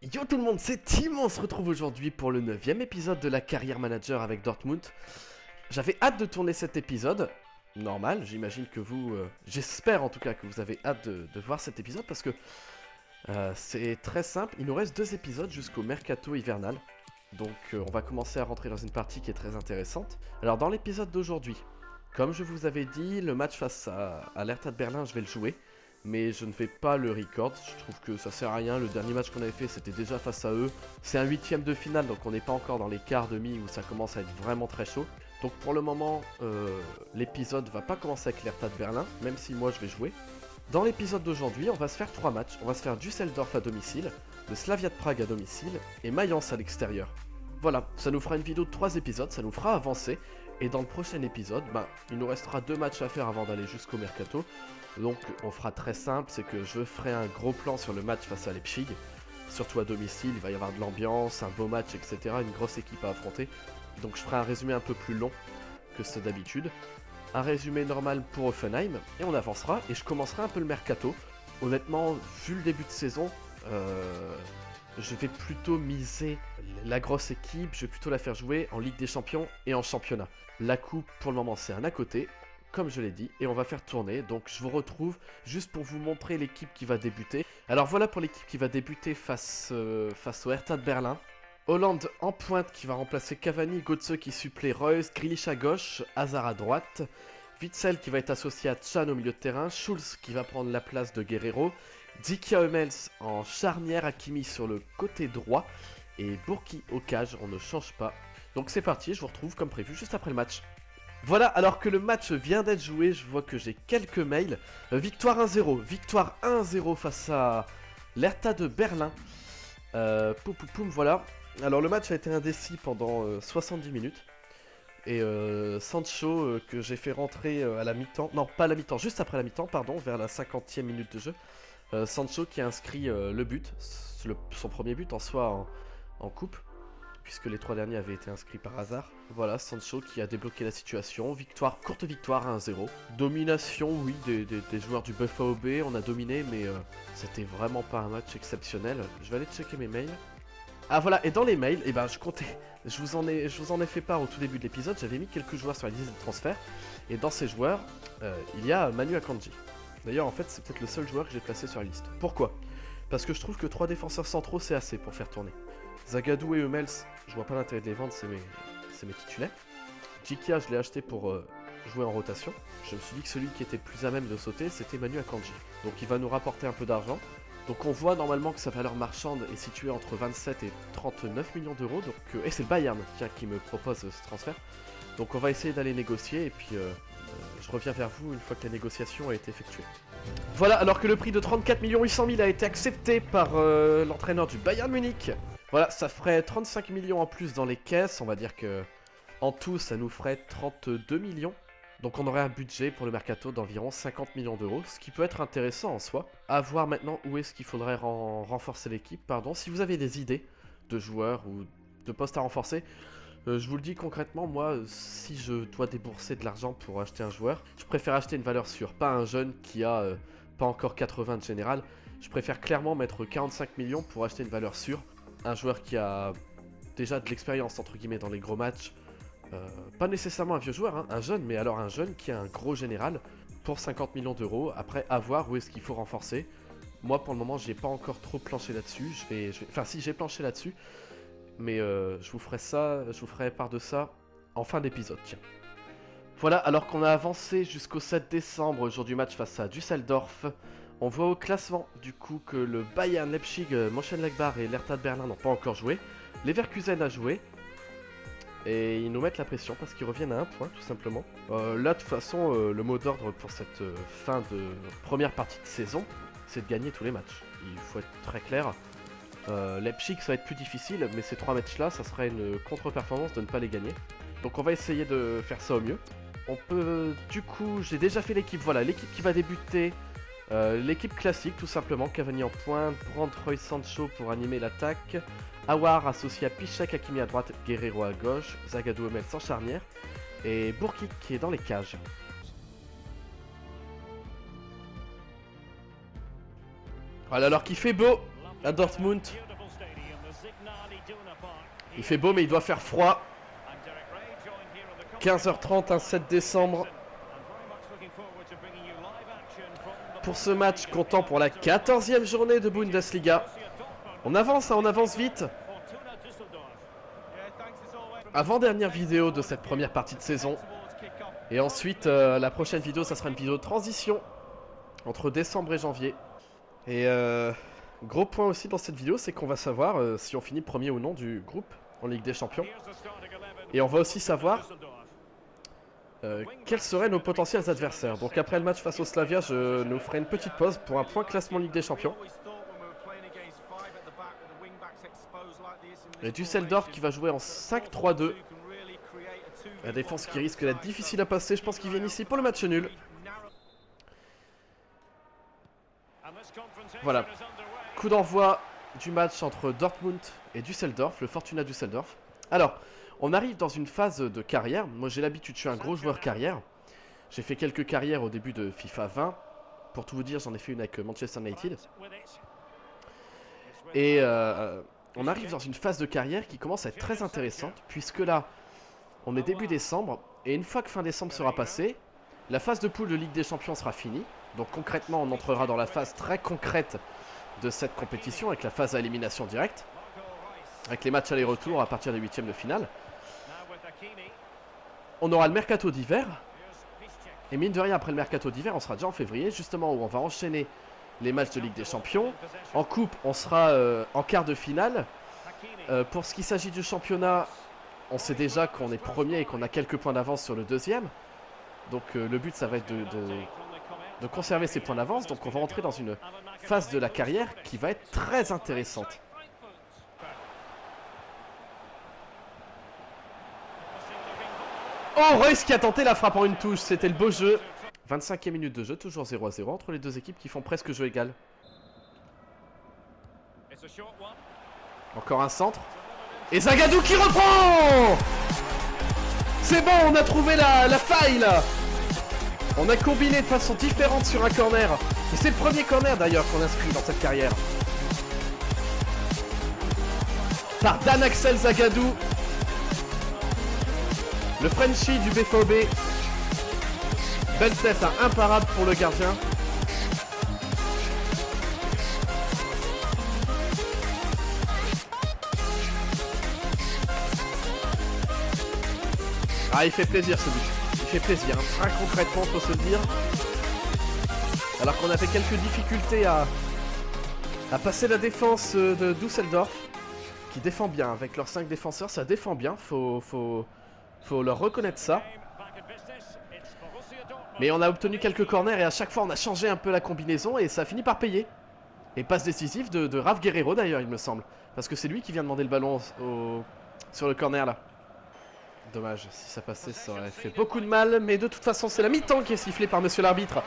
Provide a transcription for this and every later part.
Yo tout le monde, c'est Tim, on se retrouve aujourd'hui pour le 9ème épisode de la carrière manager avec Dortmund. J'avais hâte de tourner cet épisode, normal, j'imagine que vous, j'espère en tout cas que vous avez hâte de voir cet épisode parce que c'est très simple, il nous reste 2 épisodes jusqu'au mercato hivernal. Donc on va commencer à rentrer dans une partie qui est très intéressante. Alors dans l'épisode d'aujourd'hui, comme je vous avais dit, le match face à l'Hertha de Berlin, je vais le jouer. Mais je ne vais pas le record, je trouve que ça sert à rien, le dernier match qu'on avait fait c'était déjà face à eux. C'est un 8ème de finale donc on n'est pas encore dans les quarts demi où ça commence à être vraiment très chaud. Donc pour le moment, l'épisode va pas commencer avec l'Hertha de Berlin, même si moi je vais jouer. Dans l'épisode d'aujourd'hui, on va se faire 3 matchs. On va se faire Düsseldorf à domicile, le Slavia de Prague à domicile et Mayence à l'extérieur. Voilà, ça nous fera une vidéo de 3 épisodes, ça nous fera avancer. Et dans le prochain épisode, il nous restera 2 matchs à faire avant d'aller jusqu'au mercato. Donc on fera très simple, c'est que je ferai un gros plan sur le match face à Leipzig. Surtout à domicile, il va y avoir de l'ambiance, un beau match, etc. Une grosse équipe à affronter. Donc je ferai un résumé un peu plus long que ce d'habitude. Un résumé normal pour Offenheim, et on avancera, et je commencerai un peu le mercato. Honnêtement, vu le début de saison, je vais plutôt miser la grosse équipe, je vais plutôt la faire jouer en Ligue des Champions et en championnat. La coupe, pour le moment, c'est un à côté, comme je l'ai dit, et on va faire tourner. Donc je vous retrouve juste pour vous montrer l'équipe qui va débuter. Alors voilà pour l'équipe qui va débuter face au Hertha de Berlin. Hollande en pointe qui va remplacer Cavani, Götze qui supplée Reus, Grealish à gauche, Hazard à droite, Witsel qui va être associé à Can au milieu de terrain, Schulz qui va prendre la place de Guerrero, Dikia Hummels en charnière, Hakimi sur le côté droit et Bourki au cage, on ne change pas. Donc c'est parti, je vous retrouve comme prévu juste après le match. Voilà, alors que le match vient d'être joué, je vois que j'ai quelques mails. Victoire 1-0, victoire 1-0 face à l'Hertha de Berlin. Poum poum poum, voilà. Alors le match a été indécis pendant 70 minutes. Et Sancho que j'ai fait rentrer à la mi-temps, non pas à la mi-temps, juste après la mi-temps, pardon, vers la 50e minute de jeu. Sancho qui a inscrit le but, son premier but en soi en coupe, puisque les 3 derniers avaient été inscrits par hasard. Voilà, Sancho qui a débloqué la situation, courte victoire 1-0. Domination, oui, des joueurs du Buffalo B, on a dominé, mais c'était vraiment pas un match exceptionnel. Je vais aller checker mes mails. Ah voilà, et dans les mails, je comptais, je vous en ai fait part au tout début de l'épisode, j'avais mis quelques joueurs sur la liste de transfert, et dans ces joueurs, il y a Manu Akanji. D'ailleurs, en fait, c'est peut-être le seul joueur que j'ai placé sur la liste. Pourquoi? Parce que je trouve que 3 défenseurs centraux, c'est assez pour faire tourner. Zagadou et Hummels, je vois pas l'intérêt de les vendre, c'est mes titulaires. Jikia, je l'ai acheté pour jouer en rotation. Je me suis dit que celui qui était plus à même de sauter, c'était Manu Akanji. Donc il va nous rapporter un peu d'argent. Donc on voit normalement que sa valeur marchande est située entre 27 et 39 millions d'euros. Et c'est le Bayern qui me propose ce transfert. Donc on va essayer d'aller négocier et puis je reviens vers vous une fois que la négociation a été effectuée. Voilà, alors que le prix de 34 800 000 a été accepté par l'entraîneur du Bayern Munich. Voilà, ça ferait 35 millions en plus dans les caisses. On va dire que en tout, ça nous ferait 32 millions. Donc on aurait un budget pour le mercato d'environ 50 millions d'euros, ce qui peut être intéressant en soi. À voir maintenant où est-ce qu'il faudrait renforcer l'équipe, pardon. Si vous avez des idées de joueurs ou de postes à renforcer, je vous le dis concrètement, moi, si je dois débourser de l'argent pour acheter un joueur, je préfère acheter une valeur sûre, pas un jeune qui a pas encore 80 de général. Je préfère clairement mettre 45 millions pour acheter une valeur sûre. Un joueur qui a déjà de l'expérience, entre guillemets, dans les gros matchs. Pas nécessairement un vieux joueur, hein, un jeune, mais alors un jeune qui a un gros général pour 50 millions d'euros. Après, à voir où est-ce qu'il faut renforcer. Moi, pour le moment, j'ai pas encore trop planché là-dessus. Enfin, si, j'ai planché là-dessus. Mais je vous ferai part de ça en fin d'épisode, tiens. Voilà, alors qu'on a avancé jusqu'au 7 décembre, jour du match face à Düsseldorf, on voit au classement du coup que le Bayern, Leipzig, Mönchengladbach et l'Hertha de Berlin n'ont pas encore joué. Leverkusen a joué. Et ils nous mettent la pression parce qu'ils reviennent à un point tout simplement. Là de toute façon le mot d'ordre pour cette fin de première partie de saison, c'est de gagner tous les matchs. Il faut être très clair. Leipzig ça va être plus difficile, mais ces 3 matchs là ça serait une contre-performance de ne pas les gagner. Donc on va essayer de faire ça au mieux. On peut du coup, j'ai déjà fait l'équipe, voilà, l'équipe qui va débuter. L'équipe classique tout simplement, Cavani en pointe, Brandt, Roy, Sancho pour animer l'attaque, Aouar associé à Piszczek, Hakimi à droite, Guerrero à gauche, Zagadou Hummels en charnière, et Bourki qui est dans les cages. Voilà, alors qu'il fait beau à Dortmund, Il fait beau mais il doit faire froid. 15h30, un 7 décembre. Pour ce match comptant pour la 14e journée de Bundesliga. On avance, hein, on avance vite. Avant-dernière vidéo de cette première partie de saison. Et ensuite, la prochaine vidéo, ça sera une vidéo de transition entre décembre et janvier. Et gros point aussi dans cette vidéo, c'est qu'on va savoir si on finit premier ou non du groupe en Ligue des Champions. Et on va aussi savoir quels seraient nos potentiels adversaires. Donc après le match face au Slavia, je nous ferai une petite pause pour un point classement Ligue des Champions. Et Düsseldorf qui va jouer en 5-3-2. La défense qui risque d'être difficile à passer. Je pense qu'ils viennent ici pour le match nul. Voilà. Coup d'envoi du match entre Dortmund et Düsseldorf, le Fortuna Düsseldorf. Alors, on arrive dans une phase de carrière. Moi, j'ai l'habitude, je suis un gros joueur carrière. J'ai fait quelques carrières au début de FIFA 20. Pour tout vous dire, j'en ai fait une avec Manchester United. Et on arrive dans une phase de carrière qui commence à être très intéressante, puisque là, on est début décembre, et une fois que fin décembre sera passé, la phase de poule de Ligue des Champions sera finie. Donc concrètement, on entrera dans la phase très concrète de cette compétition, avec la phase à élimination directe, avec les matchs aller-retour à partir des huitièmes de finale. On aura le mercato d'hiver, et mine de rien, après le mercato d'hiver, on sera déjà en février, justement où on va enchaîner les matchs de Ligue des Champions. En coupe, on sera en quart de finale. Pour ce qui s'agit du championnat, on sait déjà qu'on est premier et qu'on a quelques points d'avance sur le deuxième. Donc le but, ça va être de conserver ces points d'avance. Donc on va entrer dans une phase de la carrière qui va être très intéressante. Oh, Reus qui a tenté la frappe en une touche, c'était le beau jeu. 25e minute de jeu, toujours 0-0 entre les deux équipes qui font presque jeu égal. Encore un centre. Et Zagadou qui reprend. C'est bon, on a trouvé la faille là. On a combiné de façon différente sur un corner. Et c'est le premier corner d'ailleurs qu'on inscrit dans cette carrière. Par Dan Axel Zagadou. Le Frenchie du BVB. Belle tête, hein, imparable pour le gardien. Ah, il fait plaisir ce but. Il fait plaisir, hein. Très concrètement, faut se le dire. Alors qu'on avait quelques difficultés à passer la défense de Düsseldorf, qui défend bien. Avec leurs 5 défenseurs, ça défend bien. Faut leur reconnaître ça. Mais on a obtenu quelques corners et à chaque fois on a changé un peu la combinaison et ça a fini par payer. Et passe décisive de Raf Guerreiro d'ailleurs, il me semble. Parce que c'est lui qui vient demander le ballon sur le corner là. Dommage, si ça passait ça aurait fait beaucoup de mal. Mais de toute façon c'est la mi-temps qui est sifflée par monsieur l'arbitre.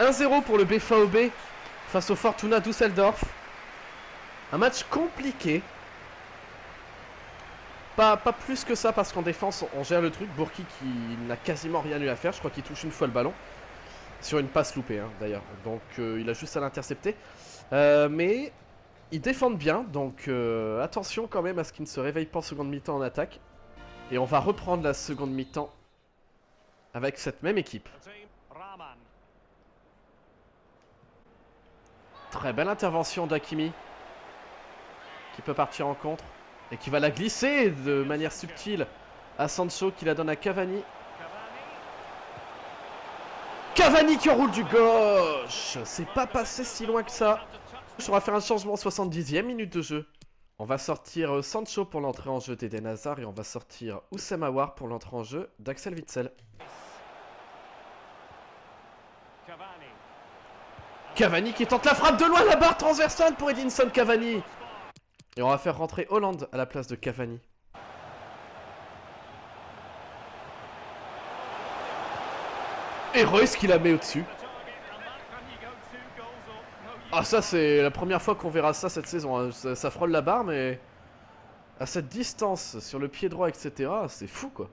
1-0 pour le BVB face au Fortuna Düsseldorf. Un match compliqué. Pas plus que ça parce qu'en défense on gère le truc. Bourki qui n'a quasiment rien eu à faire. Je crois qu'il touche une fois le ballon. Sur une passe loupée hein, d'ailleurs. Donc il a juste à l'intercepter. Mais ils défendent bien. Donc attention quand même à ce qu'ils ne se réveillent pas en seconde mi-temps en attaque. Et on va reprendre la seconde mi-temps avec cette même équipe. Très belle intervention d'Hakimi. Qui peut partir en contre. Et qui va la glisser de manière subtile à Sancho qui la donne à Cavani. Cavani qui enroule du gauche. C'est pas passé si loin que ça. On va faire un changement 70e minute de jeu. On va sortir Sancho pour l'entrée en jeu d'Eden Hazard et on va sortir Oussem Aouar pour l'entrée en jeu d'Axel Witsel. Cavani qui tente la frappe de loin, la barre transversale pour Edinson Cavani. Et on va faire rentrer Hollande à la place de Cavani. Et Reus qui la met au-dessus. Ah ça c'est la première fois qu'on verra ça cette saison. Hein. Ça frôle la barre mais à cette distance, sur le pied droit, etc. C'est fou quoi.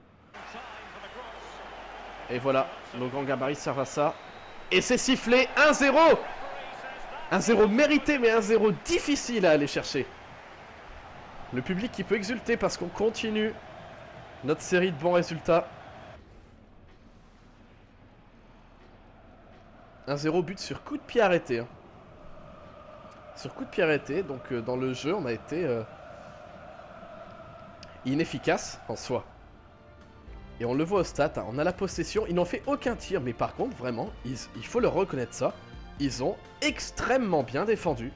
Et voilà, nos grands gabarits servent à ça. Et c'est sifflé 1-0. 1-0 mérité mais 1-0 difficile à aller chercher. Le public qui peut exulter parce qu'on continue notre série de bons résultats. 1-0 but sur coup de pied arrêté. Hein. Sur coup de pied arrêté, donc dans le jeu, on a été inefficace en soi. Et on le voit au stat, hein, on a la possession, ils n'ont fait aucun tir, mais par contre, vraiment, il faut leur reconnaître ça, ils ont extrêmement bien défendu.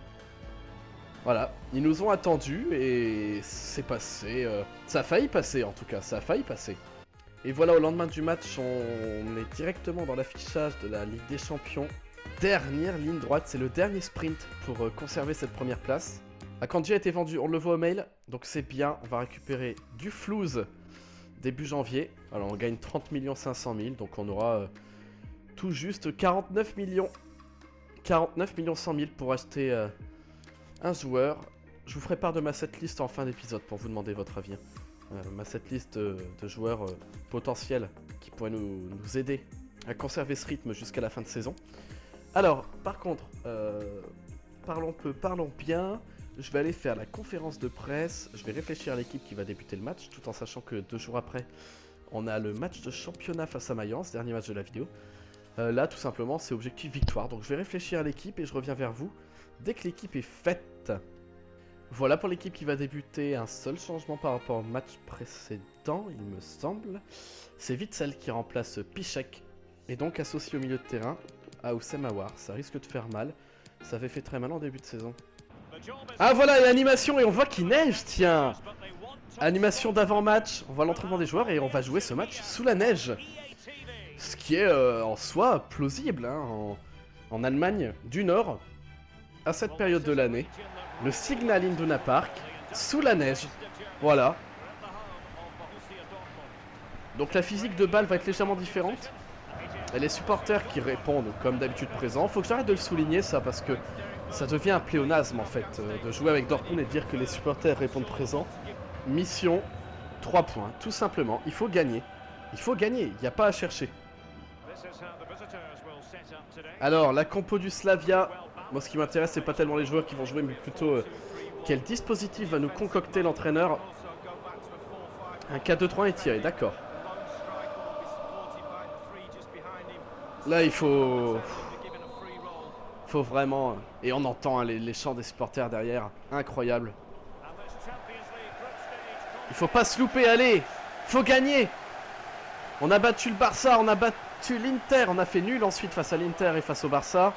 Voilà, ils nous ont attendus et c'est passé, ça a failli passer en tout cas, ça a failli passer. Et voilà, au lendemain du match, on est directement dans l'affichage de la Ligue des Champions. Dernière ligne droite, c'est le dernier sprint pour conserver cette première place. Akanji a été vendu, on le voit au mail, donc c'est bien, on va récupérer du flouze début janvier. Alors on gagne 30 500 000, donc on aura tout juste 49 millions 100 000 pour acheter un joueur. Je vous ferai part de ma setlist en fin d'épisode pour vous demander votre avis. Ma setlist de joueurs potentiels qui pourraient nous aider à conserver ce rythme jusqu'à la fin de saison. Alors, par contre, parlons peu, parlons bien. Je vais aller faire la conférence de presse, je vais réfléchir à l'équipe qui va débuter le match, tout en sachant que 2 jours après, on a le match de championnat face à Mayence, dernier match de la vidéo. Là, tout simplement, c'est objectif victoire, donc je vais réfléchir à l'équipe et je reviens vers vous dès que l'équipe est faite. Voilà pour l'équipe qui va débuter, un seul changement par rapport au match précédent, il me semble. C'est Witsel qui remplace Piszczek, et donc associé au milieu de terrain à Oussem Aouar. Ça risque de faire mal, ça avait fait très mal en début de saison. Ah voilà, et animation, et on voit qu'il neige, tiens. Animation d'avant-match, on voit l'entraînement des joueurs et on va jouer ce match sous la neige. Ce qui est en soi plausible, hein, en Allemagne du Nord, à cette période de l'année. Le Signal Iduna Park, sous la neige, voilà. Donc la physique de balle va être légèrement différente. Et les supporters qui répondent comme d'habitude présents, faut que j'arrête de le souligner ça parce que ça devient un pléonasme en fait, de jouer avec Dortmund et de dire que les supporters répondent présents. Mission, 3 points, tout simplement. Il faut gagner. Il faut gagner, il n'y a pas à chercher. Alors, la compo du Slavia, moi ce qui m'intéresse c'est pas tellement les joueurs qui vont jouer, mais plutôt quel dispositif va nous concocter l'entraîneur. Un 4-2-3 est tiré, d'accord. Là il faut vraiment... Et on entend hein, les chants des supporters derrière. Incroyable. Il faut pas se louper, allez. Faut gagner. On a battu le Barça, on a battu l'Inter. On a fait nul ensuite face à l'Inter et face au Barça.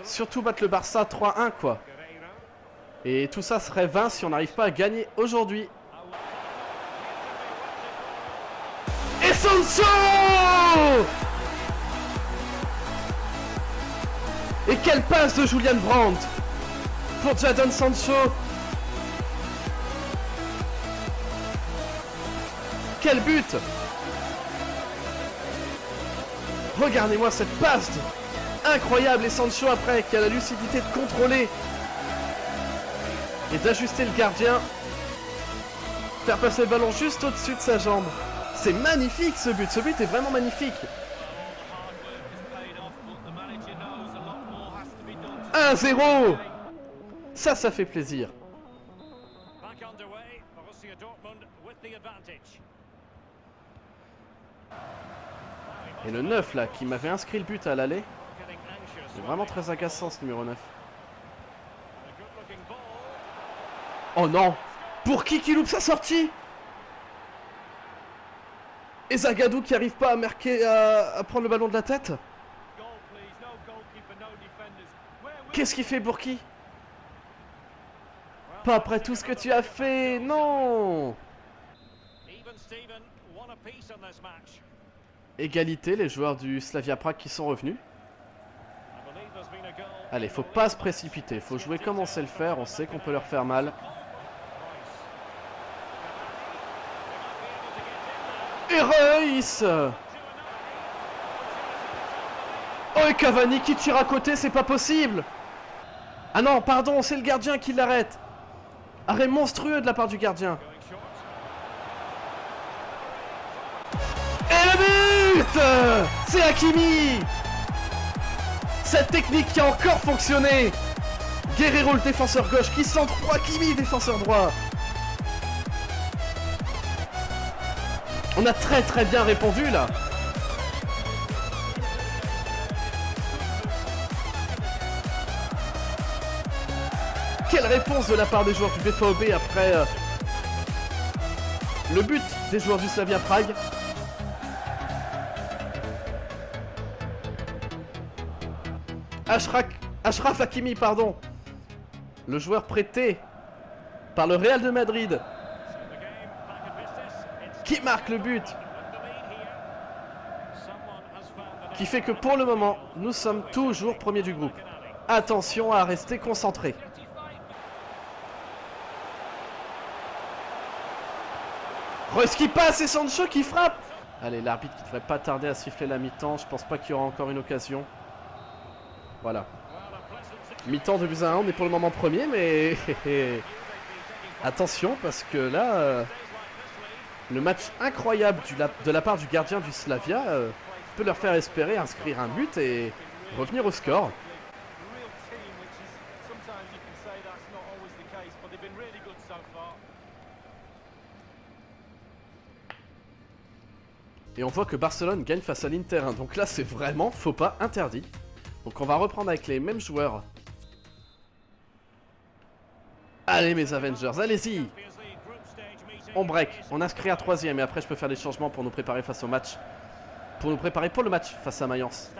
Surtout battre le Barça 3-1 quoi. Et tout ça serait vain si on n'arrive pas à gagner aujourd'hui. Et Sancho! Et quelle passe de Julian Brandt pour Jadon Sancho. Quel but! Regardez-moi cette passe incroyable, et Sancho après qui a la lucidité de contrôler et d'ajuster le gardien, faire passer le ballon juste au-dessus de sa jambe. C'est magnifique ce but est vraiment magnifique. 1-0. Ça fait plaisir. Et le 9 là, qui m'avait inscrit le but à l'aller. C'est vraiment très agaçant ce numéro 9. Oh non! Pour qui loupe sa sortie? Et Zagadou qui arrive pas à marquer, à prendre le ballon de la tête? Qu'est-ce qu'il fait Bourki? Pas après tout ce que tu as fait, non! Égalité, les joueurs du Slavia Prague qui sont revenus. Allez, faut pas se précipiter, faut jouer comme on sait le faire, on sait qu'on peut leur faire mal. Et Reus! Oh, et Cavani qui tire à côté, c'est pas possible! Ah non, pardon, c'est le gardien qui l'arrête. Arrêt monstrueux de la part du gardien. Et le but! C'est Hakimi! Cette technique qui a encore fonctionné Guerrero, le défenseur gauche, qui centre. Hakimi, défenseur droit. On a très bien répondu là. Quelle réponse de la part des joueurs du BVB après le but des joueurs du Slavia Prague. Achraf Hakimi, pardon. Le joueur prêté par le Real de Madrid. Qui marque le but. Qui fait que pour le moment, nous sommes toujours premiers du groupe. Attention à rester concentré. Reus qui passe et Sancho qui frappe. Allez, l'arbitre qui ne devrait pas tarder à siffler la mi-temps. Je pense pas qu'il y aura encore une occasion. Voilà. Mi-temps de buts à 1, on est pour le moment premier, mais attention parce que là, le match incroyable de la part du gardien du Slavia peut leur faire espérer inscrire un but et revenir au score. Et on voit que Barcelone gagne face à l'Inter. Hein. Donc là, c'est vraiment faux pas interdit. Donc on va reprendre avec les mêmes joueurs. Allez mes Avengers, allez-y. On break, on inscrit un troisième et après je peux faire des changements pour nous préparer face au match. Pour nous préparer pour le match face à Mayence.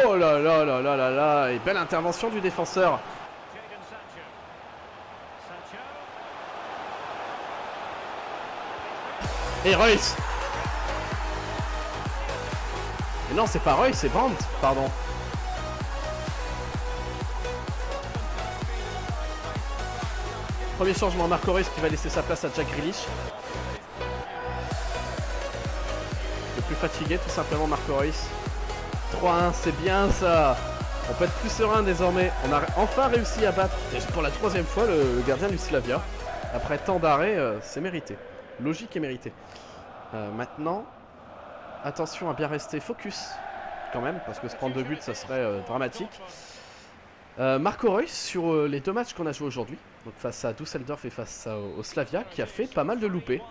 Oh là là là là là là. Et belle intervention du défenseur. Et Reus. Et non, c'est pas Reus, c'est Brandt, pardon. Premier changement, Marco Reus qui va laisser sa place à Jack Grealish. Le plus fatigué, tout simplement, Marco Reus. 3-1, c'est bien ça. On peut être plus serein désormais. On a enfin réussi à battre, pour la troisième fois, le gardien du Slavia. Après tant d'arrêts, c'est mérité. Logique et mérité. Maintenant, attention à bien rester focus, quand même, parce que se prendre 2 buts, ça serait dramatique. Marco Reus, sur les 2 matchs qu'on a joué aujourd'hui, donc face à Düsseldorf et face au Slavia, qui a fait pas mal de loupés.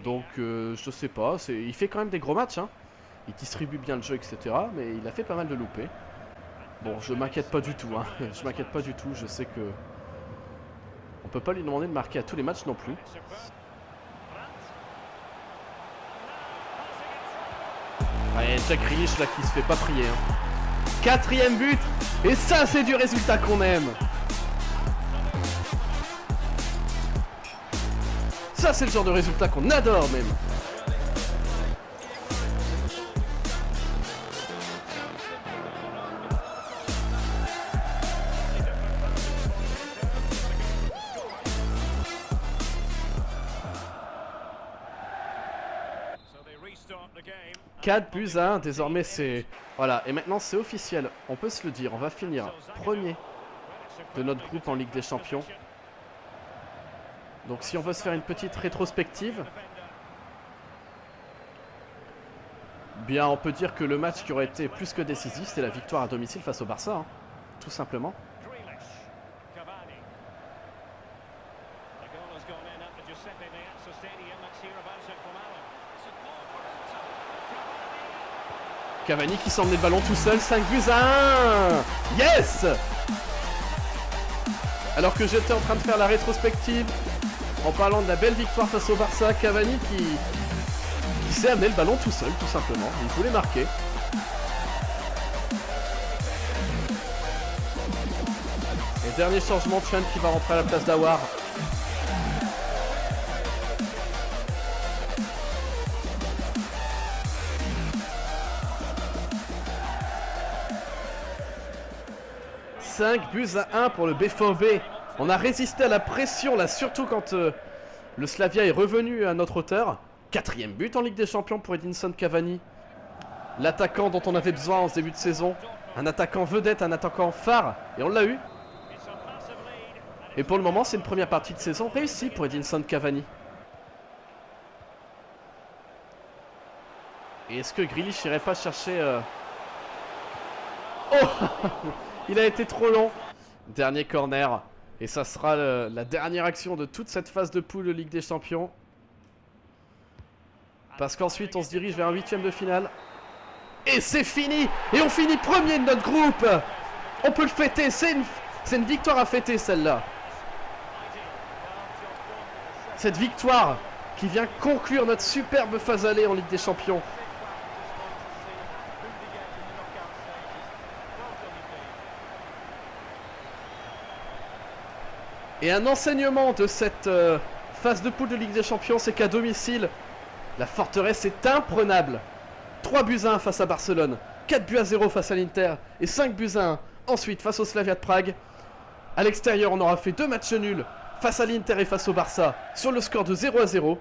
Donc, je sais pas, il fait quand même des gros matchs, hein. Il distribue bien le jeu, etc. Mais il a fait pas mal de loupés. Bon, je m'inquiète pas du tout, hein. Je m'inquiète pas du tout, je sais que on peut pas lui demander de marquer à tous les matchs non plus. Ouais, Jack Grealish là qui se fait pas prier. Hein. 4e but. Et ça c'est du résultat qu'on aime. Ça c'est le genre de résultat qu'on adore même. « 4 buts à 1, désormais c'est... Voilà, et maintenant c'est officiel, on peut se le dire, on va finir premier de notre groupe en Ligue des Champions. Donc si on veut se faire une petite rétrospective, bien on peut dire que le match qui aurait été plus que décisif, c'est la victoire à domicile face au Barça, hein, tout simplement. Cavani qui s'emmenait le ballon tout seul, 5 buts à 1. Yes. Alors que j'étais en train de faire la rétrospective, en parlant de la belle victoire face au Barça, Cavani qui s'est amené le ballon tout seul, tout simplement. Il voulait marquer. Et dernier changement, Chan qui va rentrer à la place d'Awar. « 5 buts à 1 pour le BVB. On a résisté à la pression, là, surtout quand le Slavia est revenu à notre hauteur. 4e but en Ligue des Champions pour Edinson Cavani. L'attaquant dont on avait besoin en ce début de saison. Un attaquant vedette, un attaquant phare. Et on l'a eu. Et pour le moment, c'est une première partie de saison réussie pour Edinson Cavani. Et est-ce que Grealish n'irait pas chercher Oh il a été trop long. Dernier corner. Et ça sera la dernière action de toute cette phase de poule de Ligue des Champions. Parce qu'ensuite on se dirige vers un 8e de finale. Et c'est fini. Et on finit premier de notre groupe. On peut le fêter. C'est une victoire à fêter celle-là. Cette victoire qui vient conclure notre superbe phase aller en Ligue des Champions. Et un enseignement de cette phase de poule de Ligue des Champions, c'est qu'à domicile, la forteresse est imprenable. 3 buts à 1 face à Barcelone, 4 buts à 0 face à l'Inter et 5 buts à 1 ensuite face au Slavia de Prague. À l'extérieur, on aura fait 2 matchs nuls face à l'Inter et face au Barça sur le score de 0 à 0.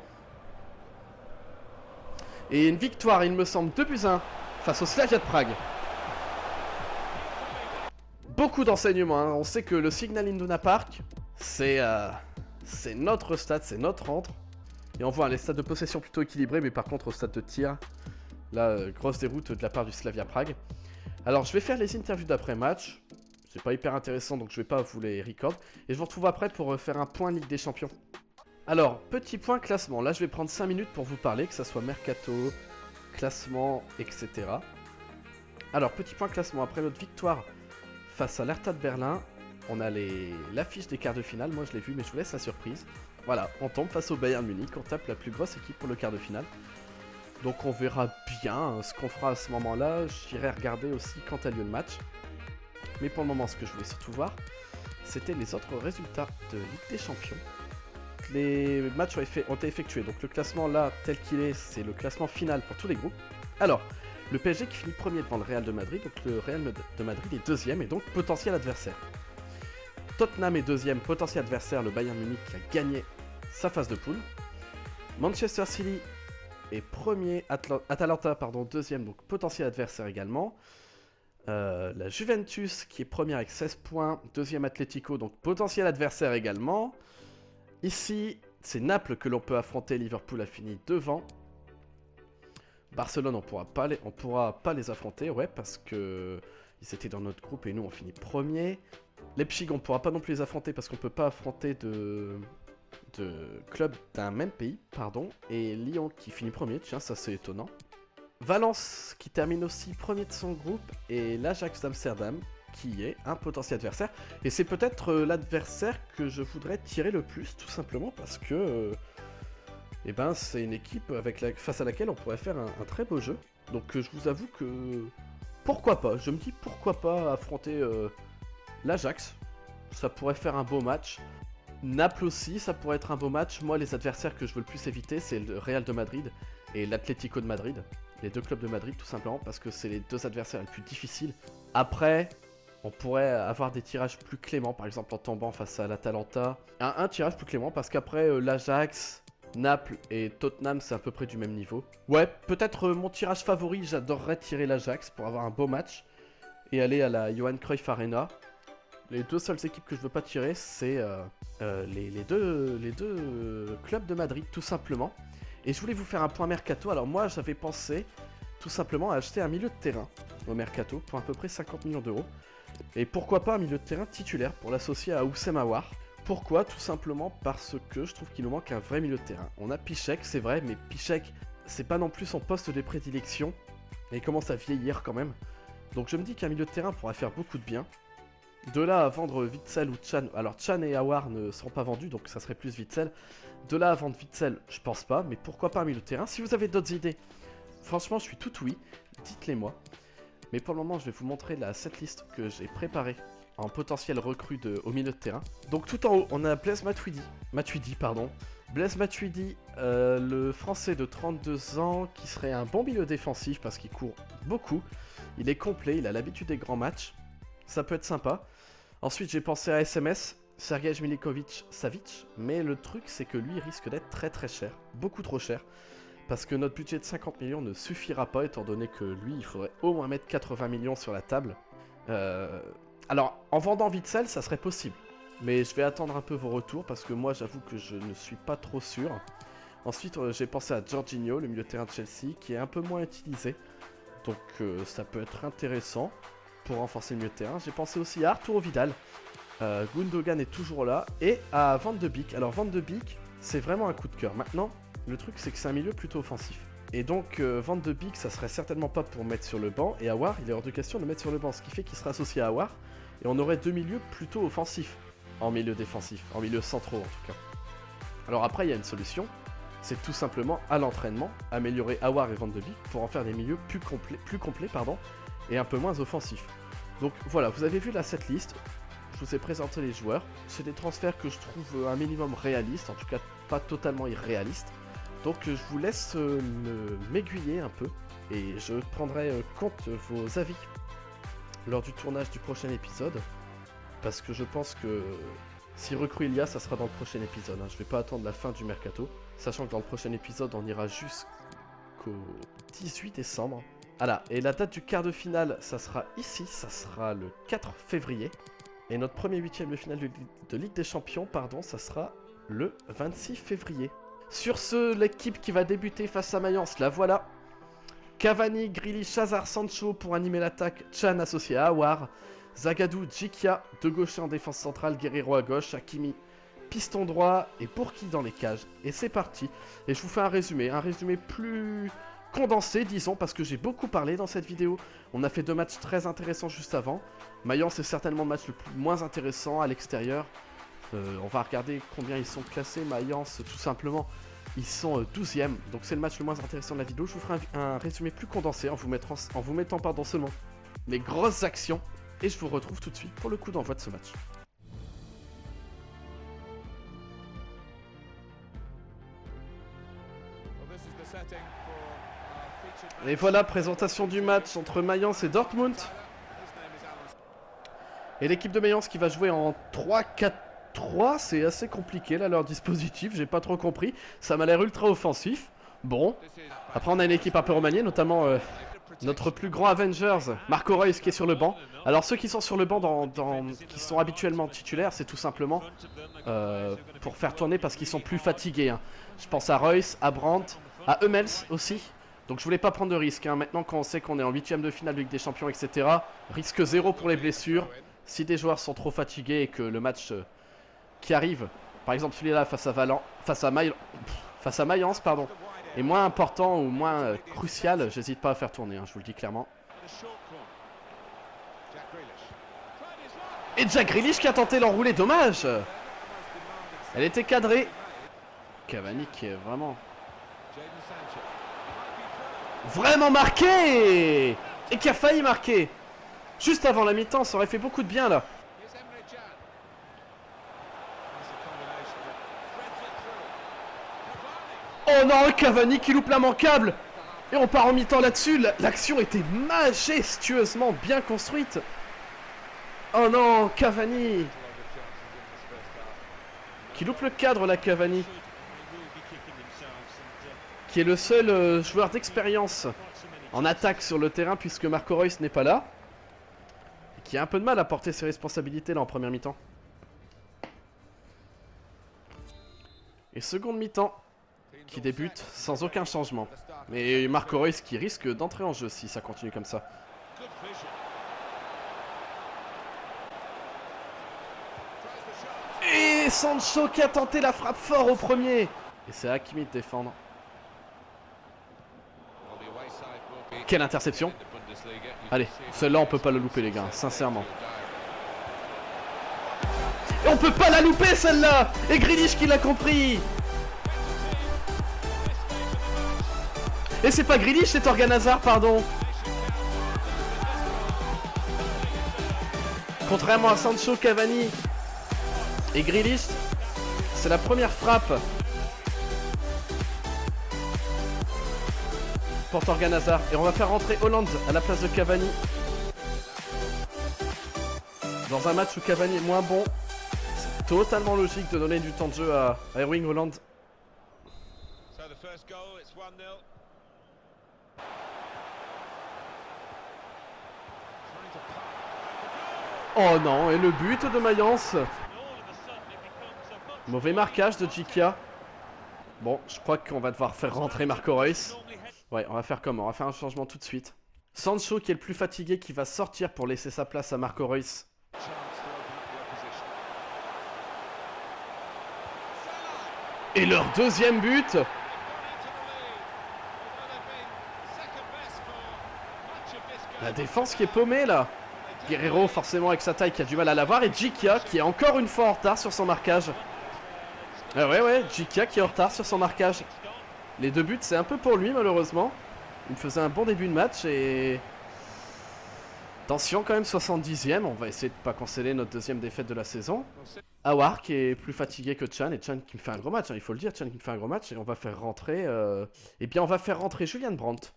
Et une victoire, il me semble, 2 buts à 1 face au Slavia de Prague. Beaucoup d'enseignements, hein. On sait que le Signal Iduna Park, c'est notre stade, c'est notre rentre. Et on voit les stades de possession plutôt équilibrés, mais par contre au stade de tir, là, grosse déroute de la part du Slavia Prague. Alors je vais faire les interviews d'après-match. C'est pas hyper intéressant, donc je vais pas vous les record. Et je vous retrouve après pour faire un point Ligue des Champions. Alors, petit point classement. Là, je vais prendre 5 minutes pour vous parler, que ça soit mercato, classement, etc. Alors, petit point classement. Après notre victoire face à l'Hertha de Berlin, on a l'affiche des quarts de finale. Moi, je l'ai vu, mais je vous laisse la surprise. Voilà, on tombe face au Bayern Munich. On tape la plus grosse équipe pour le quart de finale. Donc, on verra bien ce qu'on fera à ce moment-là. J'irai regarder aussi quand a lieu le match. Mais pour le moment, ce que je voulais surtout voir, c'était les autres résultats de Ligue des Champions. Les matchs ont été effectués. Donc le classement là, tel qu'il est, c'est le classement final pour tous les groupes. Alors, le PSG qui finit premier devant le Real de Madrid. Donc le Real de Madrid est deuxième et donc potentiel adversaire. Tottenham est deuxième, potentiel adversaire, le Bayern Munich qui a gagné sa phase de poule. Manchester City est premier, Atalanta deuxième, donc potentiel adversaire également. La Juventus qui est première avec 16 points, deuxième Atlético, donc potentiel adversaire également. Ici, c'est Naples que l'on peut affronter, Liverpool a fini devant. Barcelone, on pourra pas les affronter, ouais, parce que ils étaient dans notre groupe et nous on finit premier. Leipzig, on pourra pas non plus les affronter parce qu'on peut pas affronter de clubs d'un même pays, pardon. Et Lyon qui finit premier, tiens, ça c'est étonnant. Valence qui termine aussi premier de son groupe et l'Ajax d'Amsterdam qui est un potentiel adversaire. Et c'est peut-être l'adversaire que je voudrais tirer le plus, tout simplement parce que c'est une équipe face à laquelle on pourrait faire un très beau jeu. Donc je vous avoue que pourquoi pas, je me dis pourquoi pas affronter l'Ajax, ça pourrait faire un beau match. Naples aussi, ça pourrait être un beau match. Moi, les adversaires que je veux le plus éviter, c'est le Real de Madrid et l'Atlético de Madrid. Les deux clubs de Madrid, tout simplement, parce que c'est les deux adversaires les plus difficiles. Après, on pourrait avoir des tirages plus cléments, par exemple en tombant face à l'Atalanta. Un tirage plus clément, parce qu'après, l'Ajax, Naples et Tottenham, c'est à peu près du même niveau. Ouais, peut-être mon tirage favori, j'adorerais tirer l'Ajax pour avoir un beau match et aller à la Johan Cruyff Arena. Les deux seules équipes que je veux pas tirer, c'est les deux clubs de Madrid, tout simplement. Et je voulais vous faire un point mercato. Alors moi, j'avais pensé tout simplement à acheter un milieu de terrain au mercato pour à peu près 50 millions d'euros. Et pourquoi pas un milieu de terrain titulaire pour l'associer à Oussem Aouar. Pourquoi? Tout simplement parce que je trouve qu'il nous manque un vrai milieu de terrain. On a Piszczek, c'est vrai, mais Piszczek, c'est pas non plus son poste de prédilection. Et il commence à vieillir quand même. Donc je me dis qu'un milieu de terrain pourrait faire beaucoup de bien. De là à vendre Witsel ou Can, alors Can et Aouar ne seront pas vendus, donc ça serait plus Witsel. De là à vendre Witsel, je pense pas, mais pourquoi pas un milieu de terrain? Si vous avez d'autres idées, franchement je suis tout oui, dites-les moi. Mais pour le moment je vais vous montrer la setlist que j'ai préparée en potentiel recrue au milieu de terrain. Donc tout en haut, on a Blaise Matuidi, Blaise Matuidi, le français de 32 ans, qui serait un bon milieu défensif parce qu'il court beaucoup. Il est complet, il a l'habitude des grands matchs. Ça peut être sympa. Ensuite, j'ai pensé à SMS, Sergej Milinkovic-Savic, mais le truc, c'est que lui, il risque d'être très très cher, beaucoup trop cher, parce que notre budget de 50 millions ne suffira pas, étant donné que lui, il faudrait au moins mettre 80 millions sur la table. Alors, en vendant Witsel, ça serait possible, mais je vais attendre un peu vos retours, parce que moi, j'avoue que je ne suis pas trop sûr. Ensuite, j'ai pensé à Jorginho, le milieu de terrain de Chelsea, qui est un peu moins utilisé, donc ça peut être intéressant. pour renforcer le milieu de terrain. J'ai pensé aussi à Arturo Vidal. Gundogan est toujours là. Et à Van de Beek. Alors Van de Beek, c'est vraiment un coup de cœur. Maintenant, le truc c'est que c'est un milieu plutôt offensif. Et donc Van de Beek, ça serait certainement pas pour mettre sur le banc. Et Aouar, il est hors de question de le mettre sur le banc. Ce qui fait qu'il sera associé à Aouar. Et on aurait deux milieux plutôt offensifs. En milieu défensif. En milieu centraux en tout cas. Alors après, il y a une solution. C'est tout simplement à l'entraînement, améliorer Aouar et Van de Beek pour en faire des milieux plus complets et un peu moins offensifs. Donc voilà, vous avez vu la setlist. Je vous ai présenté les joueurs. C'est des transferts que je trouve un minimum réalistes, en tout cas pas totalement irréalistes. Donc je vous laisse m'aiguiller un peu et je prendrai compte vos avis lors du tournage du prochain épisode. Parce que je pense que si recrue il y a, ça sera dans le prochain épisode. Je vais pas attendre la fin du mercato. Sachant que dans le prochain épisode, on ira jusqu'au 18 décembre. Voilà, et la date du quart de finale, ça sera ici. Ça sera le 4 février. Et notre premier huitième de finale de Ligue des Champions, pardon, ça sera le 26 février. Sur ce, l'équipe qui va débuter face à Mayence, la voilà. Cavani, Grealish, Hazard, Sancho pour animer l'attaque. Chan associé à Aouar. Zagadou, Djikia, de gaucher en défense centrale, Guerreiro à gauche, Hakimi, piston droit et Bourki dans les cages. Et c'est parti. Et je vous fais un résumé plus condensé, disons, parce que j'ai beaucoup parlé dans cette vidéo. On a fait deux matchs très intéressants juste avant. Mayence est certainement le match le moins intéressant à l'extérieur. On va regarder combien ils sont classés. Mayence, tout simplement, ils sont 12e. Donc c'est le match le moins intéressant de la vidéo. Je vous ferai un résumé plus condensé en vous mettant seulement les grosses actions. Et je vous retrouve tout de suite pour le coup d'envoi de ce match. Et voilà, présentation du match entre Mayence et Dortmund. Et l'équipe de Mayence qui va jouer en 3-4-3, c'est assez compliqué là leur dispositif, j'ai pas trop compris. Ça m'a l'air ultra offensif. Bon, après on a une équipe un peu remaniée, notamment notre plus grand Avengers, Marco Reus qui est sur le banc. Alors ceux qui sont sur le banc, qui sont habituellement titulaires, c'est tout simplement pour faire tourner parce qu'ils sont plus fatigués. Je pense à Reus, à Brandt, à Hummels aussi. Donc je voulais pas prendre de risque. Maintenant quand on sait qu'on est en 8ème de finale de Ligue des Champions, etc. Risque zéro pour les blessures. Si des joueurs sont trop fatigués et que le match qui arrive, par exemple celui-là face à Mayence, pardon, est moins important ou moins crucial, j'hésite pas à faire tourner, je vous le dis clairement. Et Jack Grealish qui a tenté l'enroulé, dommage. Elle était cadrée. Cavani qui est vraiment marqué. Et qui a failli marquer. Juste avant la mi-temps, ça aurait fait beaucoup de bien là. Oh non, Cavani qui loupe l'immanquable. Et on part en mi-temps là-dessus. L'action était majestueusement bien construite. Oh non, Cavani qui loupe le cadre là, Cavani. Qui est le seul joueur d'expérience en attaque sur le terrain puisque Marco Reus n'est pas là. Et qui a un peu de mal à porter ses responsabilités là en première mi-temps. Et seconde mi-temps qui débute sans aucun changement. Mais Marco Reus qui risque d'entrer en jeu si ça continue comme ça. Et Sancho qui a tenté la frappe fort au premier. Et c'est Hakimi de défendre. Quelle interception. Allez, celle-là on peut pas la louper les gars, sincèrement. Et on peut pas la louper celle-là. Et Grealish qui l'a compris. Et c'est pas Grealish, c'est Torgan Hazard, pardon. Contrairement à Sancho, Cavani et Grealish, c'est la première frappe pour Torgan Hazard. Et on va faire rentrer Haaland à la place de Cavani. Dans un match où Cavani est moins bon, c'est totalement logique de donner du temps de jeu à Erling Haaland. Oh non, et le but de Mayence. Mauvais marquage de Djikia. Bon, je crois qu'on va devoir faire rentrer Marco Reus. Ouais, on va faire comment? On va faire un changement tout de suite. Sancho qui est le plus fatigué qui va sortir pour laisser sa place à Marco Reus. Et leur deuxième but. La défense qui est paumée là. Guerrero forcément avec sa taille qui a du mal à l'avoir. Et Djikia qui est encore une fois en retard sur son marquage. Ah ouais, Djikia qui est en retard sur son marquage. Les 2 buts c'est un peu pour lui malheureusement. Il me faisait un bon début de match et... Attention quand même, 70e. On va essayer de ne pas canceller notre deuxième défaite de la saison. Awar qui est plus fatigué que Chan. Et Chan qui me fait un gros match, hein, il faut le dire. Chan qui me fait un gros match. Et on va faire rentrer... Eh bien on va faire rentrer Julian Brandt.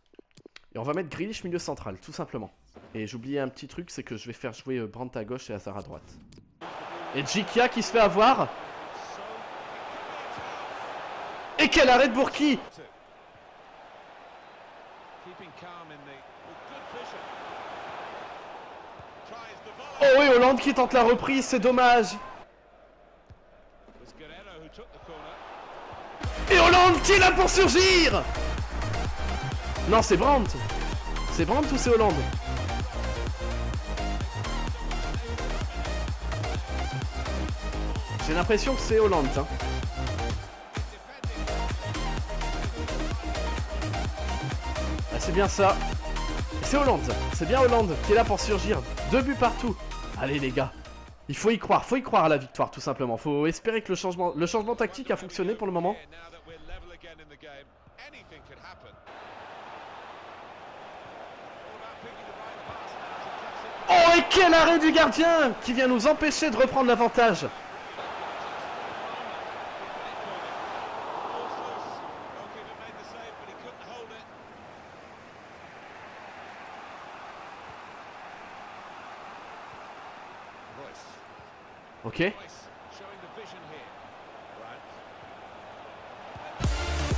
Et on va mettre Grealish milieu central, tout simplement. Et j'oubliais un petit truc, c'est que je vais faire jouer Brandt à gauche et Hazard à droite. Et Djikia qui se fait avoir. Et quel arrêt de Bourki! Oh oui, Hollande qui tente la reprise, c'est dommage. Et Hollande qui est là pour surgir. Non, c'est Brandt. C'est Brandt ou c'est Hollande? J'ai l'impression que c'est Hollande, hein. Ah, c'est bien ça. C'est Hollande. C'est bien Hollande qui est là pour surgir. 2 buts partout. Allez les gars. Il faut y croire à la victoire tout simplement. Faut espérer que le changement tactique a fonctionné pour le moment. Oh et quel arrêt du gardien qui vient nous empêcher de reprendre l'avantage. Ok. Et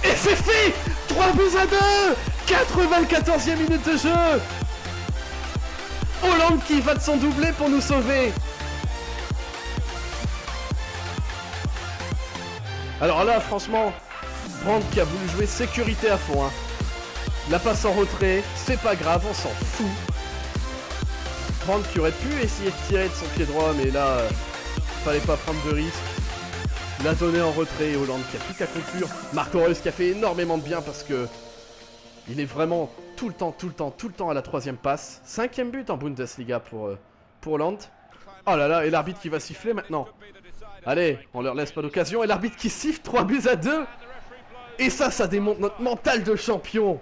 c'est fait. 3 buts à 2. 94e minute de jeu. Hollande qui va de son doublé pour nous sauver. Alors là, franchement, Brandt qui a voulu jouer sécurité à fond. Hein. La passe en retrait, c'est pas grave, on s'en fout. Brandt qui aurait pu essayer de tirer de son pied droit, mais là, fallait pas prendre de risque. La donné en retrait et Hollande qui a plus qu'à conclure. Marco Reus qui a fait énormément de bien parce que il est vraiment tout le temps à la 3e passe. 5e but en Bundesliga pour Hollande. Oh là là, et l'arbitre qui va siffler maintenant. Allez, on leur laisse pas d'occasion. Et l'arbitre qui siffle 3 buts à 2. Et ça démontre notre mental de champion.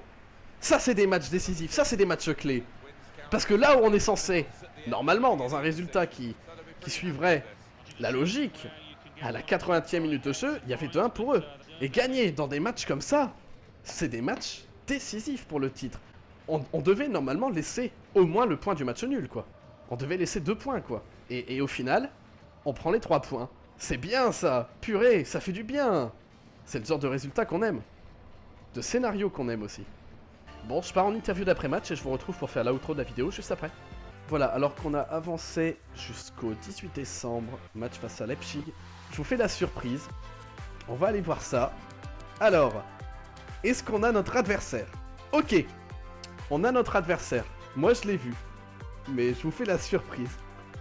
Ça, c'est des matchs décisifs. Ça, c'est des matchs clés. Parce que là où on est censé, normalement, dans un résultat qui suivrait la logique, à la 80e minute de jeu, il y avait 2-1 pour eux. Et gagner dans des matchs comme ça, c'est des matchs décisifs pour le titre. On devait normalement laisser au moins le point du match nul, quoi. On devait laisser 2 points, quoi. Et au final, on prend les 3 points. C'est bien, ça. Purée, ça fait du bien. C'est le genre de résultat qu'on aime. De scénario qu'on aime aussi. Bon, je pars en interview d'après-match et je vous retrouve pour faire l'outro de la vidéo juste après. Voilà, alors qu'on a avancé jusqu'au 18 décembre, match face à Leipzig, je vous fais la surprise. On va aller voir ça. Alors, est-ce qu'on a notre adversaire? Ok, on a notre adversaire. Moi, je l'ai vu. Mais je vous fais la surprise.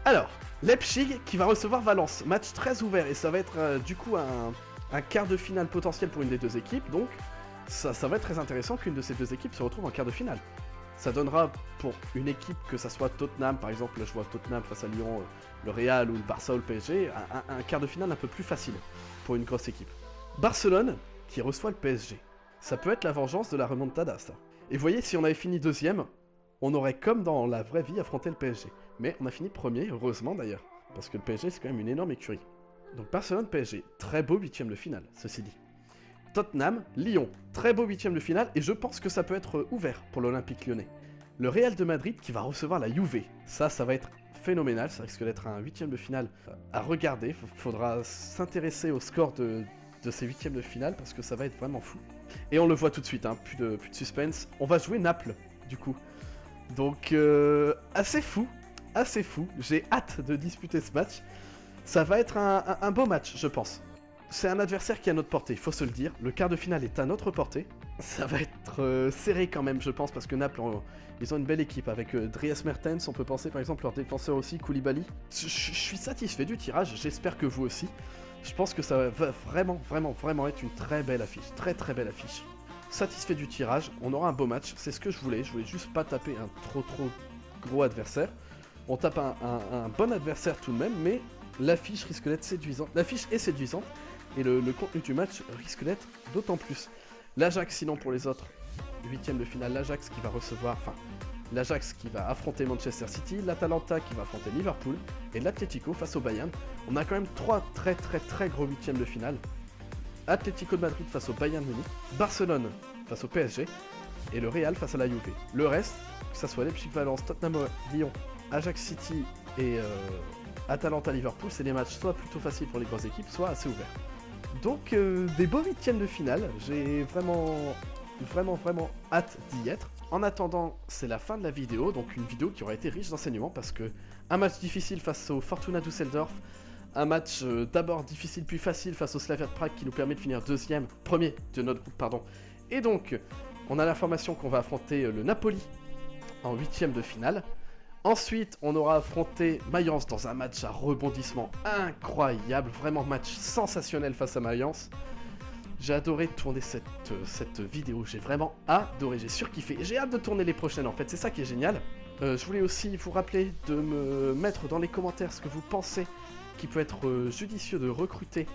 Alors, Leipzig qui va recevoir Valence. Match très ouvert et ça va être du coup un quart de finale potentiel pour une des 2 équipes. Donc, ça va être très intéressant qu'une de ces 2 équipes se retrouve en quart de finale. Ça donnera pour une équipe, que ça soit Tottenham, par exemple, là je vois Tottenham face à Lyon, le Real ou le Barça ou le PSG, un quart de finale un peu plus facile pour une grosse équipe. Barcelone qui reçoit le PSG. Ça peut être la vengeance de la remontada, ça. Et vous voyez, si on avait fini 2e, on aurait comme dans la vraie vie affronté le PSG. Mais on a fini 1er, heureusement d'ailleurs, parce que le PSG c'est quand même une énorme écurie. Donc Barcelone-PSG, très beau 8e de finale, ceci dit. Tottenham, Lyon, très beau 8e de finale, et je pense que ça peut être ouvert pour l'Olympique Lyonnais. Le Real de Madrid qui va recevoir la Juve, ça va être phénoménal, ça risque d'être un 8e de finale à regarder, faudra s'intéresser au score de ces 8e de finale, parce que ça va être vraiment fou. Et on le voit tout de suite, hein, plus de suspense, on va jouer Naples, du coup. Donc, assez fou, j'ai hâte de disputer ce match, ça va être un beau match, je pense. C'est un adversaire qui est à notre portée, il faut se le dire. Le quart de finale est à notre portée. Ça va être être serré quand même, je pense, parce que Naples, ils ont une belle équipe avec Dries Mertens. On peut penser par exemple leur défenseur aussi, Koulibaly. Je suis satisfait du tirage, j'espère que vous aussi. Je pense que ça va vraiment être une très belle affiche, très belle affiche. Satisfait du tirage, on aura un beau match, c'est ce que je voulais juste pas taper un trop gros adversaire. On tape un bon adversaire tout de même, mais l'affiche risque d'être séduisante. L'affiche est séduisante, et le contenu du match risque d'être d'autant plus. L'Ajax, sinon pour les autres, 8ème de finale, l'Ajax qui va recevoir, enfin, l'Ajax qui va affronter Manchester City, l'Atalanta qui va affronter Liverpool, et l'Atlético face au Bayern. On a quand même 3 très gros 8ème de finale. Atlético de Madrid face au Bayern Munich, Barcelone face au PSG, et le Real face à la Juve. Le reste, que ce soit Leipzig, Valence, Tottenham, Lyon, Ajax City et Atalanta Liverpool, c'est des matchs soit plutôt faciles pour les grosses équipes, soit assez ouverts. Donc des beaux 8ème de finale, j'ai vraiment hâte d'y être. En attendant, c'est la fin de la vidéo, donc une vidéo qui aura été riche d'enseignements parce que un match difficile face au Fortuna Düsseldorf, un match d'abord difficile puis facile face au Slavia de Prague qui nous permet de finir premier de notre groupe, pardon. Et donc, on a l'information qu'on va affronter le Napoli en 8ème de finale. Ensuite, on aura affronté Mayence dans un match à rebondissement incroyable, vraiment match sensationnel face à Mayence. J'ai adoré tourner cette vidéo, j'ai vraiment adoré, j'ai surkiffé. J'ai hâte de tourner les prochaines en fait, c'est ça qui est génial. Je voulais aussi vous rappeler de me mettre dans les commentaires ce que vous pensez qui peut être judicieux de recruter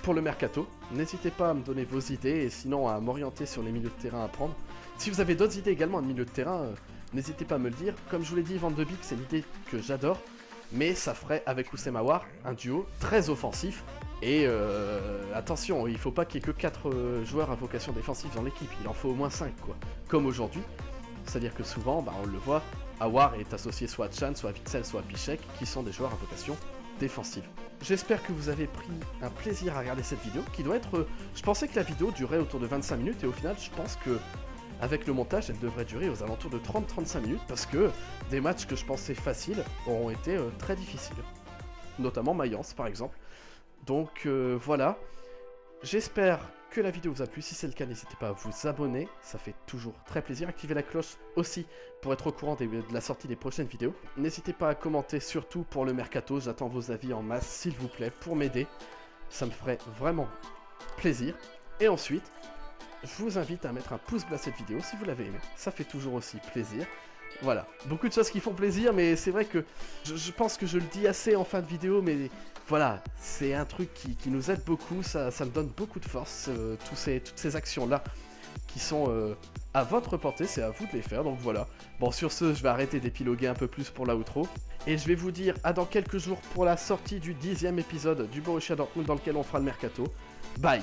pour le mercato. N'hésitez pas à me donner vos idées et sinon à m'orienter sur les milieux de terrain à prendre. Si vous avez d'autres idées également de milieu de terrain, n'hésitez pas à me le dire. Comme je vous l'ai dit, Van de Beek, c'est une idée que j'adore, mais ça ferait avec Houssem Aouar un duo très offensif. Et attention, il faut pas qu'il y ait que 4 joueurs à vocation défensive dans l'équipe, il en faut au moins 5 quoi, comme aujourd'hui. C'est-à-dire que souvent, on le voit, Aouar est associé soit à Chan, soit à Witsel, soit à Piszczek, qui sont des joueurs à vocation défensive. J'espère que vous avez pris un plaisir à regarder cette vidéo, qui doit être... Je pensais que la vidéo durait autour de 25 minutes, et au final, je pense que avec le montage, elle devrait durer aux alentours de 30-35 minutes, parce que des matchs que je pensais faciles auront été très difficiles. Notamment Mayence, par exemple. Donc voilà, j'espère que la vidéo vous a plu. Si c'est le cas, n'hésitez pas à vous abonner, ça fait toujours très plaisir. Activez la cloche aussi pour être au courant de la sortie des prochaines vidéos. N'hésitez pas à commenter, surtout pour le mercato, j'attends vos avis en masse s'il vous plaît, pour m'aider. Ça me ferait vraiment plaisir. Et ensuite, je vous invite à mettre un pouce bleu à cette vidéo si vous l'avez aimé, ça fait toujours aussi plaisir. Voilà, beaucoup de choses qui font plaisir, mais c'est vrai que je pense que je le dis assez en fin de vidéo, mais voilà, c'est un truc qui nous aide beaucoup, ça me donne beaucoup de force, toutes ces actions-là qui sont à votre portée, c'est à vous de les faire, donc voilà. Bon, sur ce, je vais arrêter d'épiloguer un peu plus pour l'outro, et je vais vous dire à dans quelques jours pour la sortie du 10e épisode du Borussia Dortmund dans lequel on fera le mercato. Bye!